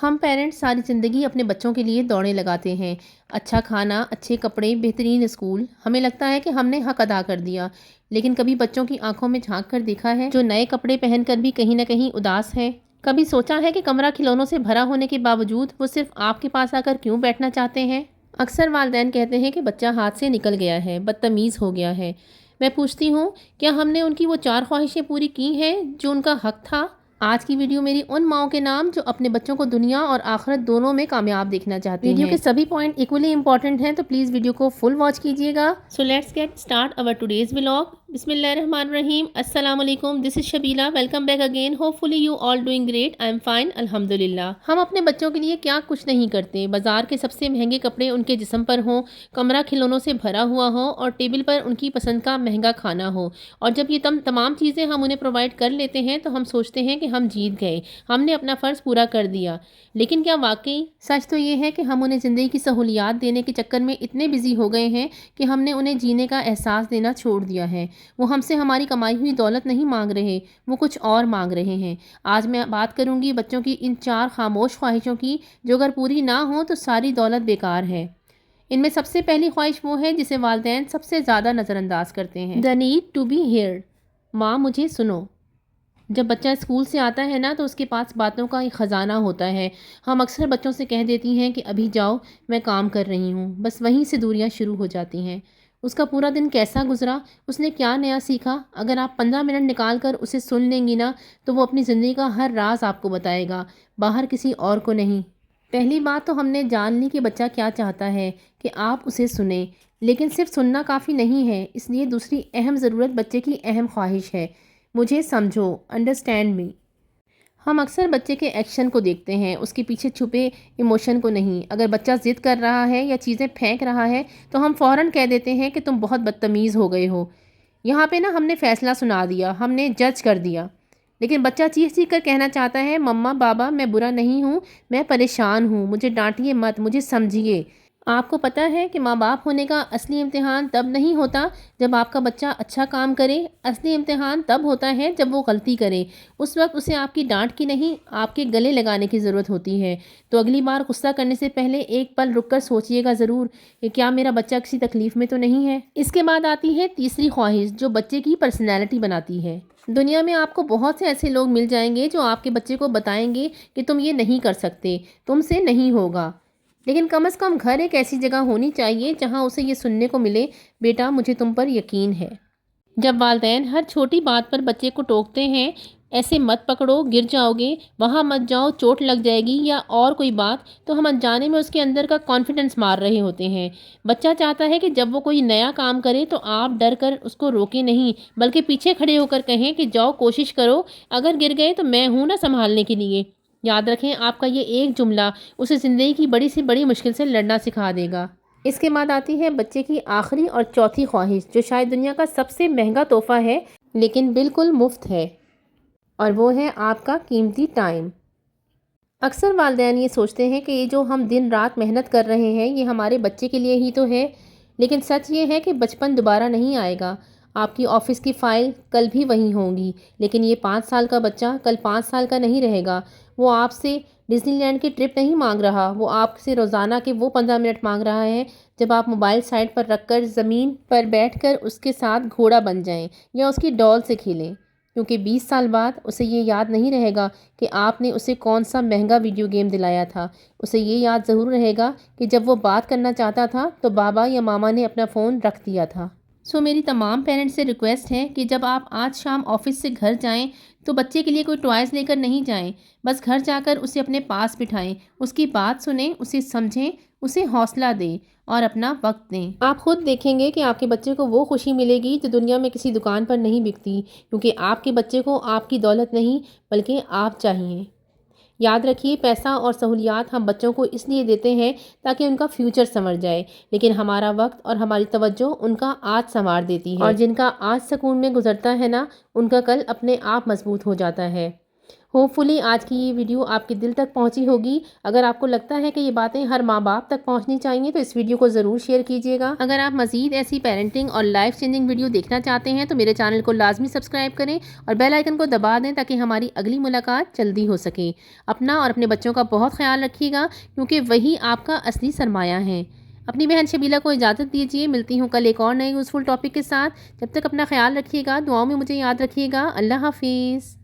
ہم پیرنٹس ساری زندگی اپنے بچوں کے لیے دوڑیں لگاتے ہیں۔ اچھا کھانا، اچھے کپڑے، بہترین اسکول، ہمیں لگتا ہے کہ ہم نے حق ادا کر دیا، لیکن کبھی بچوں کی آنکھوں میں جھانک کر دیکھا ہے جو نئے کپڑے پہن کر بھی کہیں نہ کہیں اداس ہے؟ کبھی سوچا ہے کہ کمرہ کھلونوں سے بھرا ہونے کے باوجود وہ صرف آپ کے پاس آ کر کیوں بیٹھنا چاہتے ہیں؟ اکثر والدین کہتے ہیں کہ بچہ ہاتھ سے نکل گیا ہے، بدتمیز ہو گیا ہے۔ میں پوچھتی ہوں، کیا ہم نے ان کی وہ 4 خواہشیں پوری کی ہیں جو ان کا حق تھا؟ آج کی ویڈیو میری ان ماؤں کے نام جو اپنے بچوں کو دنیا اور آخرت دونوں میں کامیاب دیکھنا چاہتی ہیں۔ ویڈیو کے سبھی پوائنٹ ایکولی امپورٹنٹ ہیں، تو پلیز ویڈیو کو فل واچ کیجیے گا۔ سو لیٹس گیٹ اسٹارٹ اور ٹوڈیز ولاگ۔ بسم اللہ الرحمن الرحیم۔ السلام علیکم، this is Shabila, welcome back again. Hopefully you all doing great, I am fine الحمدللہ۔ ہم اپنے بچوں کے لیے کیا کچھ نہیں کرتے۔ بازار کے سب سے مہنگے کپڑے ان کے جسم پر ہوں، کمرہ کھلونوں سے بھرا ہوا ہو اور ٹیبل پر ان کی پسند کا مہنگا کھانا ہو، اور جب یہ تمام چیزیں ہم انہیں پرووائڈ کر لیتے ہیں تو ہم سوچتے ہیں کہ ہم جیت گئے، ہم نے اپنا فرض پورا کر دیا۔ لیکن کیا واقعی؟ سچ تو یہ ہے کہ ہم انہیں زندگی کی سہولیات دینے کے چکر میں اتنے بزی ہو گئے ہیں کہ ہم نے انہیں جینے کا احساس دینا چھوڑ دیا ہے۔ وہ ہم سے ہماری کمائی ہوئی دولت نہیں مانگ رہے، وہ کچھ اور مانگ رہے ہیں۔ آج میں بات کروں گی بچوں کی ان 4 خاموش خواہشوں کی جو اگر پوری نہ ہوں تو ساری دولت بیکار ہے۔ ان میں سب سے پہلی خواہش وہ ہے جسے والدین سب سے زیادہ نظر انداز کرتے ہیں، the need to be heard۔ ماں مجھے سنو۔ جب بچہ اسکول سے آتا ہے نا تو اس کے پاس باتوں کا ایک خزانہ ہوتا ہے۔ ہم اکثر بچوں سے کہہ دیتی ہیں کہ ابھی جاؤ، میں کام کر رہی ہوں، بس وہیں سے دوریاں شروع ہو جاتی ہیں۔ اس کا پورا دن کیسا گزرا، اس نے کیا نیا سیکھا، اگر آپ 15 منٹ نکال کر اسے سن لیں گی نا تو وہ اپنی زندگی کا ہر راز آپ کو بتائے گا، باہر کسی اور کو نہیں۔ پہلی بات تو ہم نے جان لی کہ بچہ کیا چاہتا ہے کہ آپ اسے سنیں، لیکن صرف سننا کافی نہیں ہے، اس لیے دوسری اہم ضرورت بچے کی اہم خواہش ہے، مجھے سمجھو، انڈرسٹینڈ می۔ ہم اکثر بچے کے ایکشن کو دیکھتے ہیں، اس کے پیچھے چھپے ایموشن کو نہیں۔ اگر بچہ ضد کر رہا ہے یا چیزیں پھینک رہا ہے تو ہم فوراً کہہ دیتے ہیں کہ تم بہت بدتمیز ہو گئے ہو۔ یہاں پہ نا ہم نے فیصلہ سنا دیا، ہم نے جج کر دیا۔ لیکن بچہ چیخ چیخ کر کہنا چاہتا ہے، مما بابا میں برا نہیں ہوں، میں پریشان ہوں، مجھے ڈانٹیے مت، مجھے سمجھیے۔ آپ کو پتہ ہے کہ ماں باپ ہونے کا اصلی امتحان تب نہیں ہوتا جب آپ کا بچہ اچھا کام کرے، اصلی امتحان تب ہوتا ہے جب وہ غلطی کرے۔ اس وقت اسے آپ کی ڈانٹ کی نہیں، آپ کے گلے لگانے کی ضرورت ہوتی ہے۔ تو اگلی بار غصہ کرنے سے پہلے ایک پل رک کر سوچئے گا ضرور کہ کیا میرا بچہ کسی تکلیف میں تو نہیں ہے۔ اس کے بعد آتی ہے تیسری خواہش جو بچے کی پرسنالٹی بناتی ہے۔ دنیا میں آپ کو بہت سے ایسے لوگ مل جائیں گے جو آپ کے بچے کو بتائیں گے کہ تم یہ نہیں کر سکتے، تم سے نہیں ہوگا، لیکن کم از کم گھر ایک ایسی جگہ ہونی چاہیے جہاں اسے یہ سننے کو ملے، بیٹا مجھے تم پر یقین ہے۔ جب والدین ہر چھوٹی بات پر بچے کو ٹوکتے ہیں، ایسے مت پکڑو، گر جاؤ گے، وہاں مت جاؤ، چوٹ لگ جائے گی، یا اور کوئی بات، تو ہم انجانے میں اس کے اندر کا کانفیڈنس مار رہے ہوتے ہیں۔ بچہ چاہتا ہے کہ جب وہ کوئی نیا کام کرے تو آپ ڈر کر اس کو روکیں نہیں، بلکہ پیچھے کھڑے ہو کر کہیں کہ جاؤ کوشش کرو، اگر گر گئے تو میں ہوں نا سنبھالنے کے لیے۔ یاد رکھیں، آپ کا یہ ایک جملہ اسے زندگی کی بڑی سے بڑی مشکل سے لڑنا سکھا دے گا۔ اس کے بعد آتی ہے بچے کی آخری اور چوتھی خواہش جو شاید دنیا کا سب سے مہنگا تحفہ ہے لیکن بالکل مفت ہے، اور وہ ہے آپ کا قیمتی ٹائم۔ اکثر والدین یہ سوچتے ہیں کہ یہ جو ہم دن رات محنت کر رہے ہیں یہ ہمارے بچے کے لیے ہی تو ہے، لیکن سچ یہ ہے کہ بچپن دوبارہ نہیں آئے گا۔ آپ کی آفس کی فائل کل بھی وہیں ہوں گی، لیکن یہ 5 سال کا بچہ کل 5 سال کا نہیں رہے گا۔ وہ آپ سے ڈزنی لینڈ کی ٹرپ نہیں مانگ رہا، وہ آپ سے روزانہ کے وہ 15 منٹ مانگ رہا ہے جب آپ موبائل سائڈ پر رکھ کر زمین پر بیٹھ کر اس کے ساتھ گھوڑا بن جائیں یا اس کی ڈال سے کھیلیں، کیونکہ 20 سال بعد اسے یہ یاد نہیں رہے گا کہ آپ نے اسے کون سا مہنگا ویڈیو گیم دلایا تھا، اسے یہ یاد ضرور رہے گا کہ جب وہ بات کرنا چاہتا تھا تو بابا یا ماما نے اپنا فون رکھ دیا تھا۔ میری تمام پیرنٹس سے ریکویسٹ ہے کہ جب آپ آج شام آفس سے گھر جائیں تو بچے کے لیے کوئی ٹوائز لے کر نہیں جائیں، بس گھر جا کر اسے اپنے پاس بٹھائیں، اس کی بات سنیں، اسے سمجھیں، اسے حوصلہ دیں اور اپنا وقت دیں۔ آپ خود دیکھیں گے کہ آپ کے بچے کو وہ خوشی ملے گی جو دنیا میں کسی دکان پر نہیں بکتی، کیونکہ آپ کے بچے کو آپ کی دولت نہیں بلکہ آپ چاہیے۔ یاد رکھیے، پیسہ اور سہولیات ہم بچوں کو اس لیے دیتے ہیں تاکہ ان کا فیوچر سنور جائے، لیکن ہمارا وقت اور ہماری توجہ ان کا آج سنوار دیتی ہے، اور جن کا آج سکون میں گزرتا ہے نا، ان کا کل اپنے آپ مضبوط ہو جاتا ہے۔ ہوپفلی آج کی یہ ویڈیو آپ کے دل تک پہنچی ہوگی۔ اگر آپ کو لگتا ہے کہ یہ باتیں ہر ماں باپ تک پہنچنی چاہیے تو اس ویڈیو کو ضرور شیئر کیجیے گا۔ اگر آپ مزید ایسی پیرنٹنگ اور لائف چینجنگ ویڈیو دیکھنا چاہتے ہیں تو میرے چینل کو لازمی سبسکرائب کریں اور بیل آئیکن کو دبا دیں تاکہ ہماری اگلی ملاقات جلدی ہو سکے۔ اپنا اور اپنے بچوں کا بہت خیال رکھیے گا کیونکہ وہی آپ کا اصلی سرمایہ ہے۔ اپنی بہن شبیلہ کو اجازت دیجیے، ملتی ہوں کل ایک اور نئے یوزفل ٹاپک کے ساتھ۔ جب تک اپنا خیال رکھیے گا، دعاؤں میں مجھے یاد رکھیے گا۔ اللہ حافظ۔